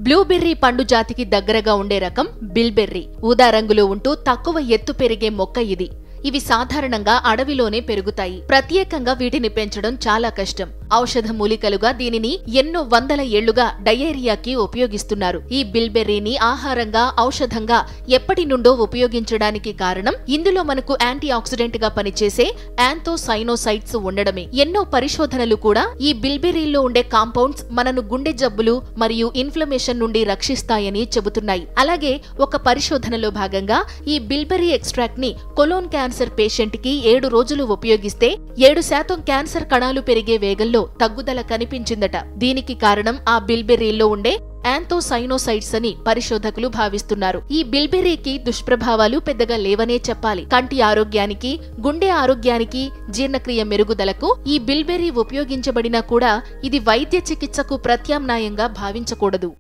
Blueberry పండు జాతికి దగ్గరగా ఉండే రకం బిల్బెర్రీ. ఊదా రంగులో ఉంటూ తక్కువ ఎత్తు పెరిగే మొక్క ఇది. ఇవి సాధారణంగా అడవిలోనే పెరుగుతాయి. ప్రత్యేకంగా వీటిని పెంచడం చాలా కష్టం. ఔషధ మూలికలుగా దీనిని ఎన్నో వందల ఏళ్లుగా డయేరియాకి ఉపయోగిస్తున్నారు. ఈ బిల్బెర్రీని ఆహారంగా, ఔషధంగా ఎప్పటి నుండో ఉపయోగించడానికి కారణం ఇందులో మనకు యాంటీ ఆక్సిడెంట్ గా పనిచేసే యాంథోసైనోసైడ్స్ ఉండడమే. ఎన్నో పరిశోధనలు కూడా ఈ బిల్బెర్రీలో ఉండే కాంపౌండ్స్ మనను గుండె జబ్బులు మరియు ఇన్ఫ్లమేషన్ నుండి రక్షిస్తాయని చెబుతున్నాయి. అలాగే ఒక పరిశోధనలో భాగంగా ఈ బిల్బెర్రీ ఎక్స్ట్రాక్ట్ ని కొలోన్ క్యాన్సర్ పేషెంట్ కి 7 రోజులు ఉపయోగిస్తే 7% క్యాన్సర్ కణాలు పెరిగే వేగంలో తగ్గుదల కనిపించిందట. దీనికి కారణం ఆ బిల్బెర్రీలో ఉండే యాంథోసైనోసైడ్స్ అని పరిశోధకులు భావిస్తున్నారు. ఈ బిల్బెర్రీకి దుష్ప్రభావాలు పెద్దగా లేవనే చెప్పాలి. కంటి ఆరోగ్యానికి, గుండె ఆరోగ్యానికి, జీర్ణక్రియ మెరుగుదలకు ఈ బిల్బెర్రీ ఉపయోగించబడినా కూడా ఇది వైద్య చికిత్సకు ప్రత్యామ్నాయంగా భావించకూడదు.